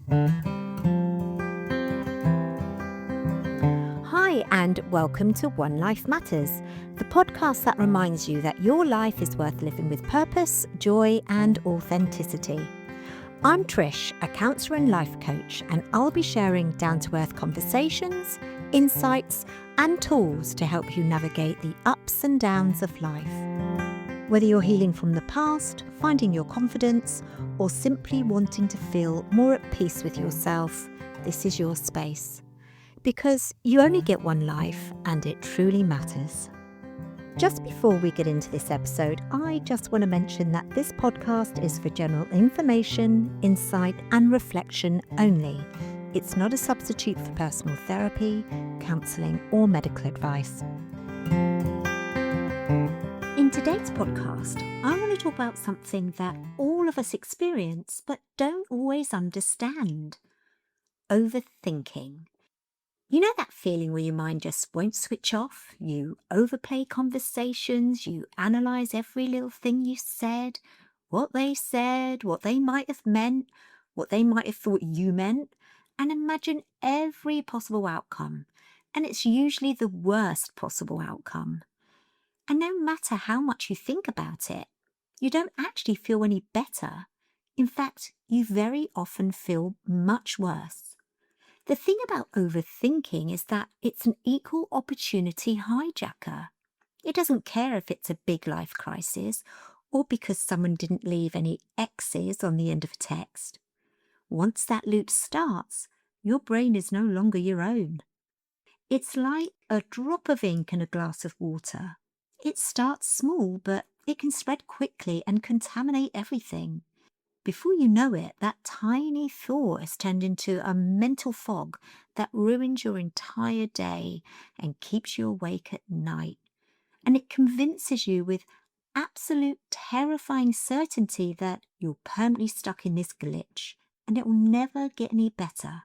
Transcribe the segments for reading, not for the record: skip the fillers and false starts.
Hi, and welcome to One Life Matters, the podcast that reminds you that your life is worth living with purpose, joy, and authenticity. I'm Trish, a counsellor and life coach, and I'll be sharing down to earth conversations, insights, and tools to help you navigate the ups and downs of life. Whether you're healing from the past, finding your confidence, or simply wanting to feel more at peace with yourself, this is your space. Because you only get one life and it truly matters. Just before we get into this episode, I just want to mention that this podcast is for general information, insight, and reflection only. It's not a substitute for personal therapy, counselling, or medical advice. In today's podcast, I want to talk about something that all of us experience but don't always understand: overthinking. You know that feeling where your mind just won't switch off? You overplay conversations, you analyse every little thing you said, what they might have meant, what they might have thought you meant, and imagine every possible outcome. And it's usually the worst possible outcome. And no matter how much you think about it, you don't actually feel any better. In fact, you very often feel much worse. The thing about overthinking is that it's an equal opportunity hijacker. It doesn't care if it's a big life crisis or because someone didn't leave any X's on the end of a text. Once that loop starts, your brain is no longer your own. It's like a drop of ink in a glass of water. It starts small, but it can spread quickly and contaminate everything. Before you know it, that tiny thought has turned into a mental fog that ruins your entire day and keeps you awake at night. And it convinces you with absolute terrifying certainty that you're permanently stuck in this glitch and it will never get any better.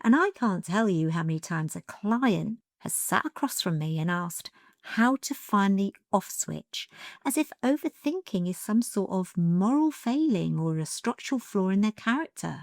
And I can't tell you how many times a client has sat across from me and asked how to find the off switch, as if overthinking is some sort of moral failing or a structural flaw in their character.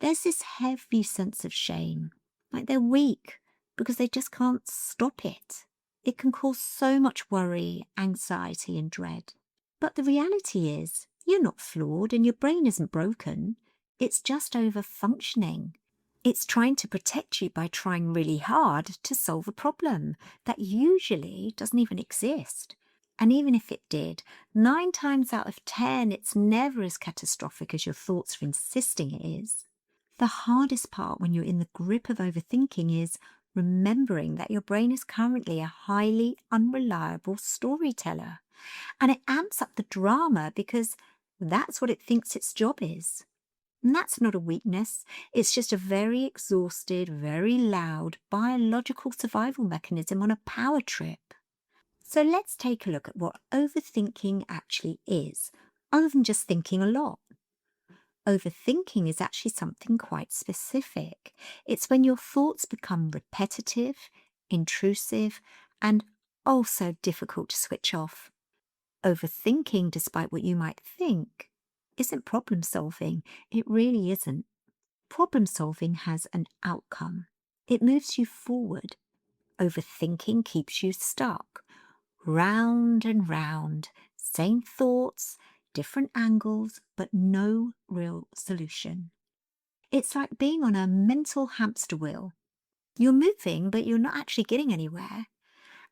There's this heavy sense of shame, like they're weak because they just can't stop it. It can cause so much worry, anxiety, and dread. But the reality is, you're not flawed and your brain isn't broken. It's just over functioning. It's trying to protect you by trying really hard to solve a problem that usually doesn't even exist. And even if it did, 9 times out of 10, it's never as catastrophic as your thoughts are insisting it is. The hardest part when you're in the grip of overthinking is remembering that your brain is currently a highly unreliable storyteller. And it amps up the drama because that's what it thinks its job is. And that's not a weakness. It's just a very exhausted, very loud biological survival mechanism on a power trip. So let's take a look at what overthinking actually is, other than just thinking a lot. Overthinking is actually something quite specific. It's when your thoughts become repetitive, intrusive, and also difficult to switch off. Overthinking, despite what you might think, isn't problem solving. It really isn't. Problem solving has an outcome. It moves you forward. Overthinking keeps you stuck. Round and round, same thoughts, different angles, but no real solution. It's like being on a mental hamster wheel. You're moving, but you're not actually getting anywhere.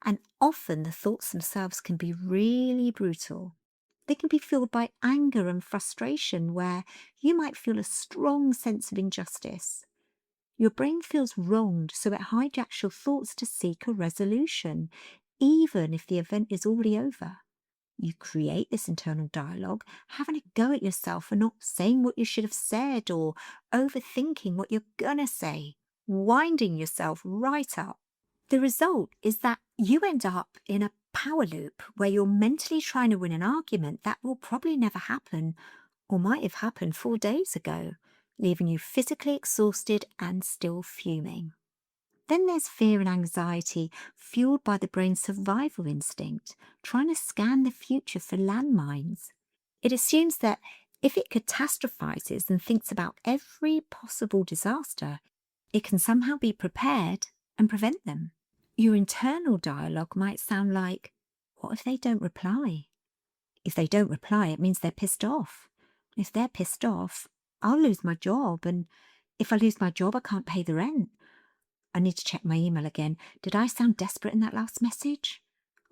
And often the thoughts themselves can be really brutal. They can be fueled by anger and frustration, where you might feel a strong sense of injustice. Your brain feels wronged, so it hijacks your thoughts to seek a resolution, even if the event is already over. You create this internal dialogue, having a go at yourself for not saying what you should have said or overthinking what you're gonna say, winding yourself right up. The result is that you end up in a power loop where you're mentally trying to win an argument that will probably never happen or might have happened 4 days ago, leaving you physically exhausted and still fuming. Then there's fear and anxiety fueled by the brain's survival instinct, trying to scan the future for landmines. It assumes that If it catastrophizes and thinks about every possible disaster, it can somehow be prepared and prevent them. Your internal dialogue might sound like, what if they don't reply? If they don't reply, it means they're pissed off. If they're pissed off, I'll lose my job. And if I lose my job, I can't pay the rent. I need to check my email again. Did I sound desperate in that last message?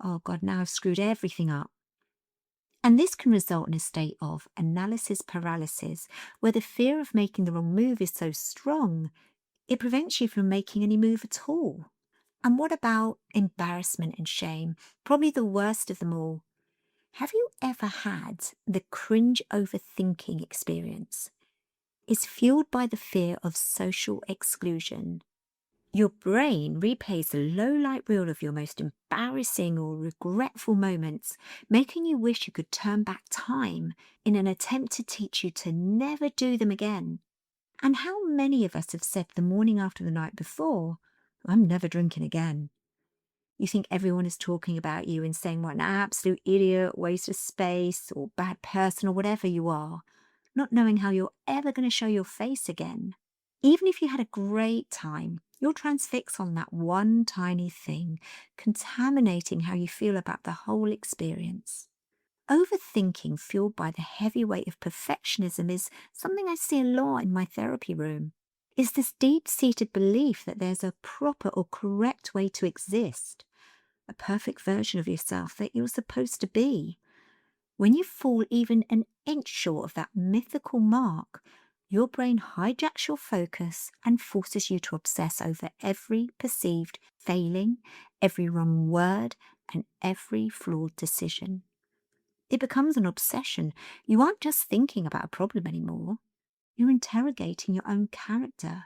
Oh God, now I've screwed everything up. And this can result in a state of analysis paralysis, where the fear of making the wrong move is so strong, it prevents you from making any move at all. And what about embarrassment and shame? Probably the worst of them all. Have you ever had the cringe overthinking experience? It's fueled by the fear of social exclusion. Your brain replays a low-light reel of your most embarrassing or regretful moments, making you wish you could turn back time in an attempt to teach you to never do them again. And how many of us have said the morning after the night before, I'm never drinking again? You think everyone is talking about you and saying what an absolute idiot, waste of space, or bad person, or whatever you are, not knowing how you're ever going to show your face again. Even if you had a great time, you'll transfix on that one tiny thing, contaminating how you feel about the whole experience. Overthinking, fueled by the heavy weight of perfectionism, is something I see a lot in my therapy room. It's this deep-seated belief that there's a proper or correct way to exist, a perfect version of yourself that you're supposed to be. When you fall even an inch short of that mythical mark, your brain hijacks your focus and forces you to obsess over every perceived failing, every wrong word, and every flawed decision. It becomes an obsession. You aren't just thinking about a problem anymore. You're interrogating your own character.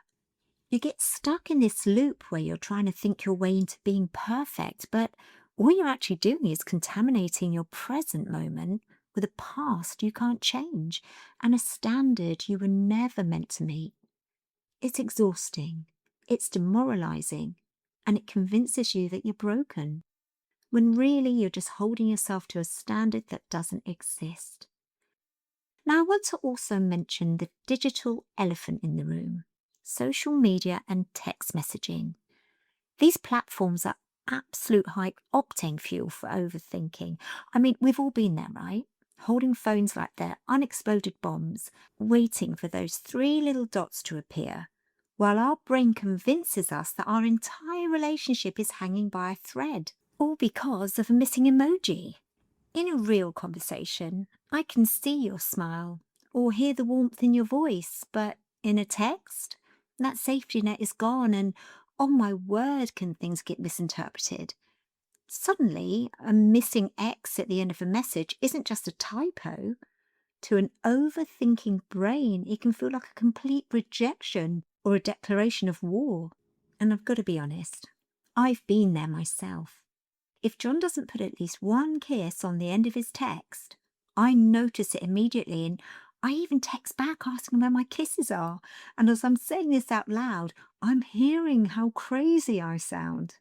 You get stuck in this loop where you're trying to think your way into being perfect, but all you're actually doing is contaminating your present moment with a past you can't change and a standard you were never meant to meet. It's exhausting, it's demoralizing, and it convinces you that you're broken, when really you're just holding yourself to a standard that doesn't exist. Now, I want to also mention the digital elephant in the room: social media and text messaging. These platforms are absolute high octane fuel for overthinking. I mean, we've all been there, right? Holding phones like they're unexploded bombs, waiting for those three little dots to appear, while our brain convinces us that our entire relationship is hanging by a thread, all because of a missing emoji. In a real conversation, I can see your smile or hear the warmth in your voice, but in a text, that safety net is gone, and oh my word, can things get misinterpreted. Suddenly, a missing X at the end of a message isn't just a typo. To an overthinking brain, it can feel like a complete rejection or a declaration of war. And I've got to be honest, I've been there myself. If John doesn't put at least one kiss on the end of his text, I notice it immediately, and I even text back asking where my kisses are. And as I'm saying this out loud, I'm hearing how crazy I sound.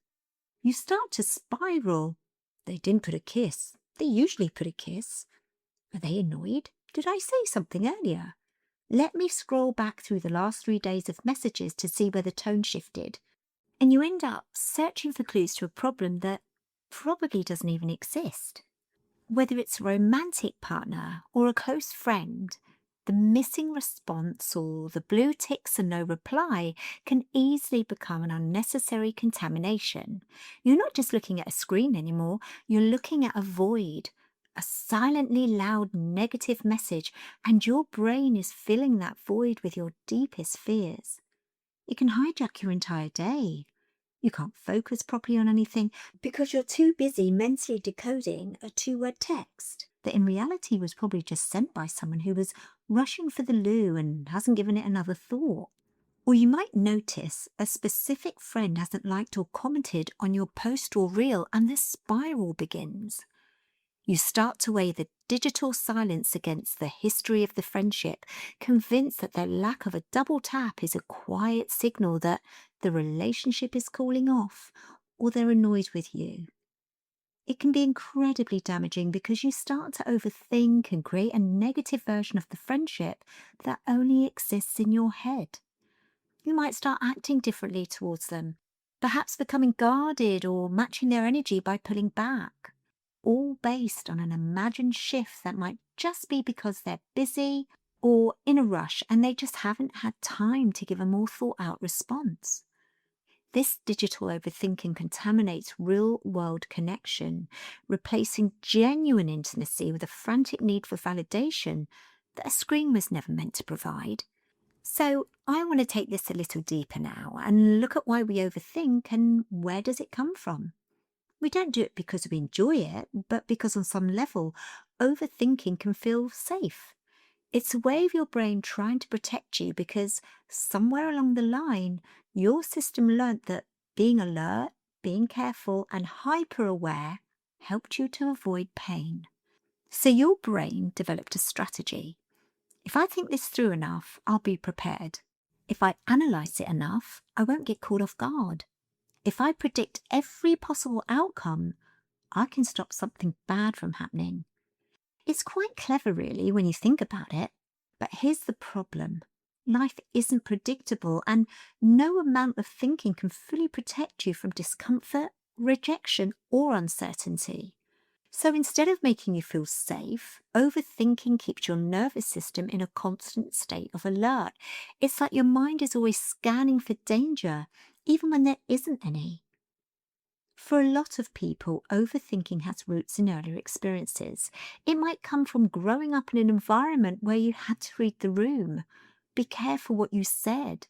You start to spiral. They didn't put a kiss. They usually put a kiss. Are they annoyed? Did I say something earlier? Let me scroll back through the last 3 days of messages to see where the tone shifted. And you end up searching for clues to a problem that probably doesn't even exist. Whether it's a romantic partner or a close friend, the missing response or the blue ticks and no reply can easily become an unnecessary contamination. You're not just looking at a screen anymore, you're looking at a void, a silently loud negative message, and your brain is filling that void with your deepest fears. It can hijack your entire day. You can't focus properly on anything because you're too busy mentally decoding a two-word text that in reality was probably just sent by someone who was rushing for the loo and hasn't given it another thought. Or you might notice a specific friend hasn't liked or commented on your post or reel, and the spiral begins. You start to weigh the digital silence against the history of the friendship, convinced that their lack of a double tap is a quiet signal that the relationship is cooling off, or they're annoyed with you. It can be incredibly damaging because you start to overthink and create a negative version of the friendship that only exists in your head. You might start acting differently towards them, perhaps becoming guarded or matching their energy by pulling back, all based on an imagined shift that might just be because they're busy or in a rush and they just haven't had time to give a more thought out response. This digital overthinking contaminates real world connection, replacing genuine intimacy with a frantic need for validation that a screen was never meant to provide. So, I want to take this a little deeper now and look at why we overthink and where does it come from. We don't do it because we enjoy it, but because on some level, overthinking can feel safe. It's a way of your brain trying to protect you because somewhere along the line, your system learnt that being alert, being careful, and hyper aware helped you to avoid pain. So your brain developed a strategy. If I think this through enough, I'll be prepared. If I analyse it enough, I won't get caught off guard. If I predict every possible outcome, I can stop something bad from happening. It's quite clever, really, when you think about it. But here's the problem. Life isn't predictable, and no amount of thinking can fully protect you from discomfort, rejection, or uncertainty. So instead of making you feel safe, overthinking keeps your nervous system in a constant state of alert. It's like your mind is always scanning for danger, even when there isn't any. For a lot of people, overthinking has roots in earlier experiences. It might come from growing up in an environment where you had to read the room, be careful what you said.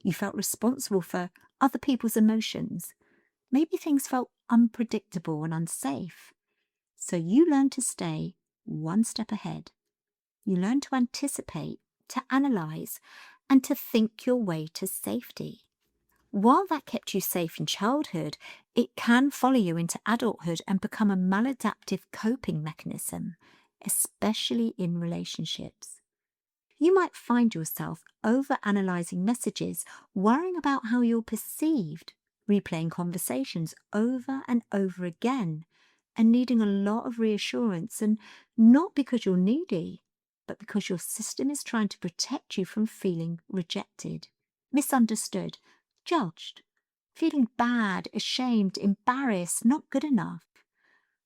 You felt responsible for other people's emotions. Maybe things felt unpredictable and unsafe. So you learn to stay one step ahead. You learn to anticipate, to analyze, and to think your way to safety. While that kept you safe in childhood, it can follow you into adulthood and become a maladaptive coping mechanism, especially in relationships. You might find yourself overanalyzing messages, worrying about how you're perceived, replaying conversations over and over again, and needing a lot of reassurance, and not because you're needy, but because your system is trying to protect you from feeling rejected, misunderstood, judged, feeling bad, ashamed, embarrassed, not good enough.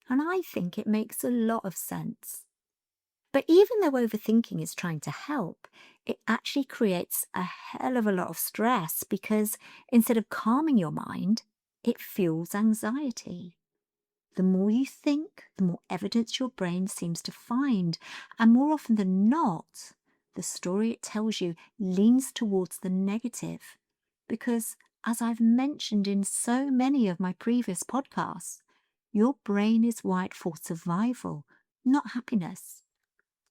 And I think it makes a lot of sense. But even though overthinking is trying to help, it actually creates a hell of a lot of stress because instead of calming your mind, it fuels anxiety. The more you think, the more evidence your brain seems to find, and more often than not, the story it tells you leans towards the negative. Because, as I've mentioned in so many of my previous podcasts, your brain is wired for survival, not happiness.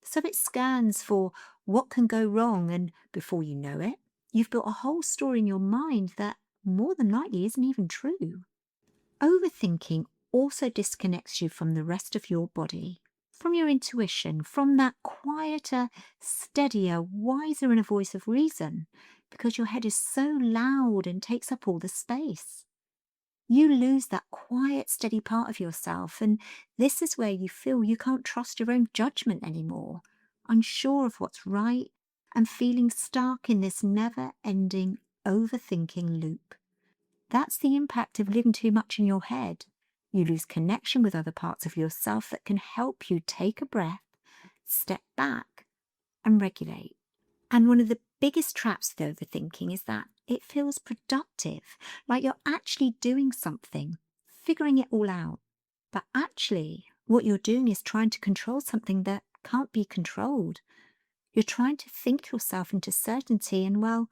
So it scans for what can go wrong, and before you know it, you've built a whole story in your mind that more than likely isn't even true. Overthinking also disconnects you from the rest of your body, from your intuition, from that quieter, steadier, wiser inner voice of reason, because your head is so loud and takes up all the space. You lose that quiet, steady part of yourself, and this is where you feel you can't trust your own judgment anymore, unsure of what's right, and feeling stuck in this never-ending overthinking loop. That's the impact of living too much in your head. You lose connection with other parts of yourself that can help you take a breath, step back, and regulate. And one of the biggest traps with overthinking is that it feels productive, like you're actually doing something, figuring it all out. But actually, what you're doing is trying to control something that can't be controlled. You're trying to think yourself into certainty, and well,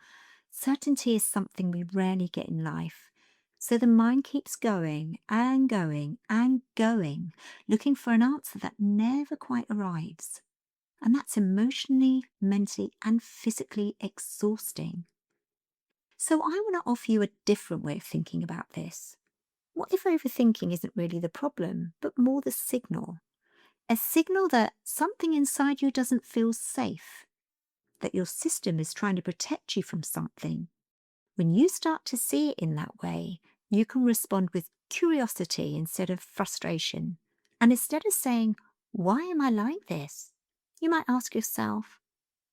certainty is something we rarely get in life. So the mind keeps going and going and going, looking for an answer that never quite arrives. And that's emotionally, mentally, and physically exhausting. So I want to offer you a different way of thinking about this. What if overthinking isn't really the problem, but more the signal? A signal that something inside you doesn't feel safe, that your system is trying to protect you from something. When you start to see it in that way, You can respond with curiosity instead of frustration. And instead of saying, "Why am I like this?" you might ask yourself,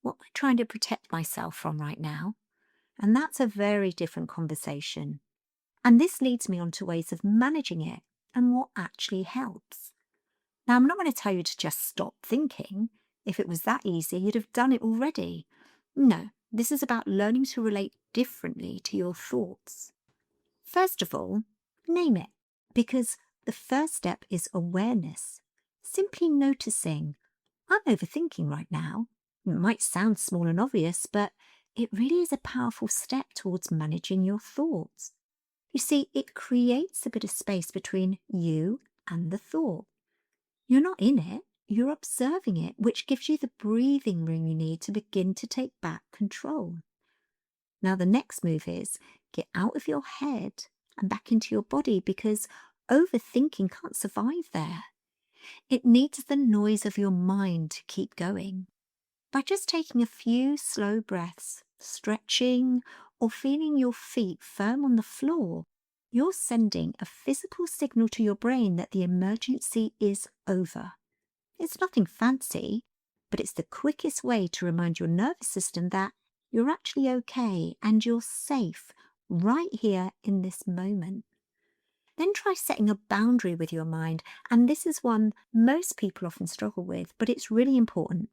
"What am I trying to protect myself from right now?" And that's a very different conversation. And this leads me on to ways of managing it and what actually helps. Now, I'm not going to tell you to just stop thinking. If it was that easy, you'd have done it already. No, this is about learning to relate differently to your thoughts. First of all, name it, because the first step is awareness. Simply noticing, "I'm overthinking right now." It might sound small and obvious, but it really is a powerful step towards managing your thoughts. You see, it creates a bit of space between you and the thought. You're not in it, you're observing it, which gives you the breathing room you need to begin to take back control. Now, the next move is get out of your head and back into your body, because overthinking can't survive there. It needs the noise of your mind to keep going. By just taking a few slow breaths, stretching, or feeling your feet firm on the floor, you're sending a physical signal to your brain that the emergency is over. It's nothing fancy, but it's the quickest way to remind your nervous system that you're actually okay and you're safe right here in this moment. Then try setting a boundary with your mind, and this is one most people often struggle with, but it's really important.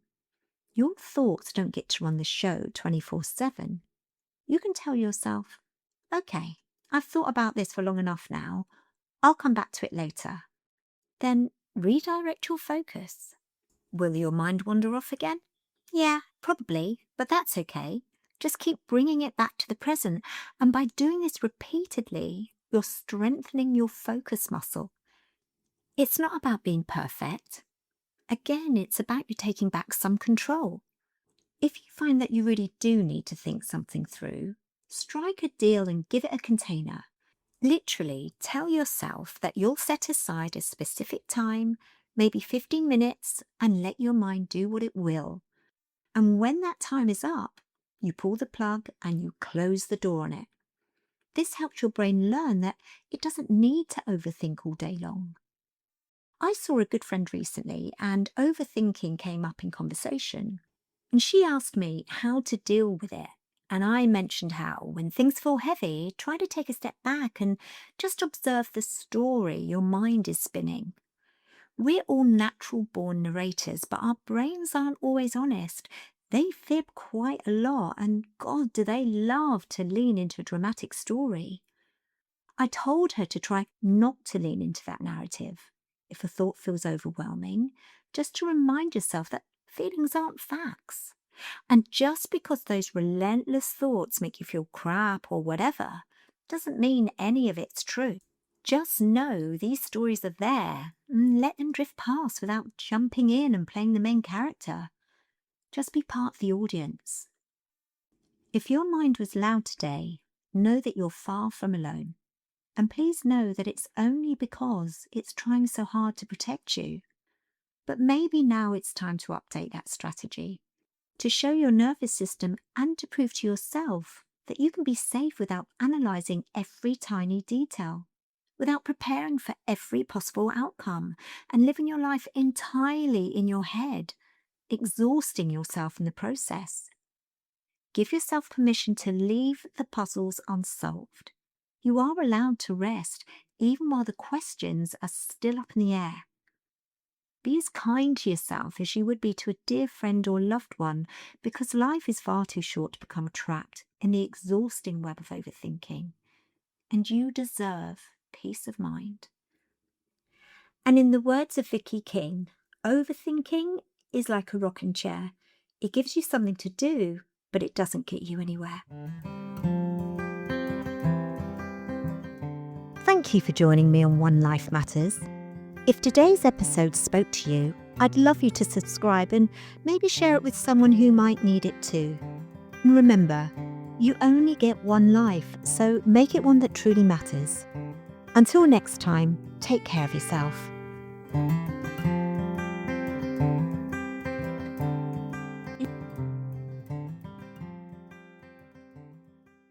Your thoughts don't get to run the show 24/7. You can tell yourself, "Okay, I've thought about this for long enough now. I'll come back to it later." Then redirect your focus. Will your mind wander off again? Yeah, probably, but that's okay. Just keep bringing it back to the present, and by doing this repeatedly, you're strengthening your focus muscle. It's not about being perfect. Again, it's about you taking back some control. If you find that you really do need to think something through, strike a deal and give it a container. Literally tell yourself that you'll set aside a specific time, maybe 15 minutes, and let your mind do what it will. And when that time is up, you pull the plug and you close the door on it. This helps your brain learn that it doesn't need to overthink all day long. I saw a good friend recently, and overthinking came up in conversation. And she asked me how to deal with it. And I mentioned how, when things feel heavy, try to take a step back and just observe the story your mind is spinning. We're all natural born narrators, but our brains aren't always honest. They fib quite a lot, and God, do they love to lean into a dramatic story. I told her to try not to lean into that narrative. If a thought feels overwhelming, just to remind yourself that feelings aren't facts. And just because those relentless thoughts make you feel crap or whatever, doesn't mean any of it's true. Just know these stories are there and let them drift past without jumping in and playing the main character. Just be part of the audience. If your mind was loud today, know that you're far from alone. And please know that it's only because it's trying so hard to protect you. But maybe now it's time to update that strategy, to show your nervous system and to prove to yourself that you can be safe without analysing every tiny detail, without preparing for every possible outcome and living your life entirely in your head, exhausting yourself in the process. Give yourself permission to leave the puzzles unsolved. You are allowed to rest, even while the questions are still up in the air. Be as kind to yourself as you would be to a dear friend or loved one, because life is far too short to become trapped in the exhausting web of overthinking. And you deserve peace of mind. And in the words of Vicky King, overthinking is like a rocking chair. It gives you something to do, but it doesn't get you anywhere. Thank you for joining me on One Life Matters. If today's episode spoke to you, I'd love you to subscribe and maybe share it with someone who might need it too. And remember, you only get one life, so make it one that truly matters. Until next time, take care of yourself.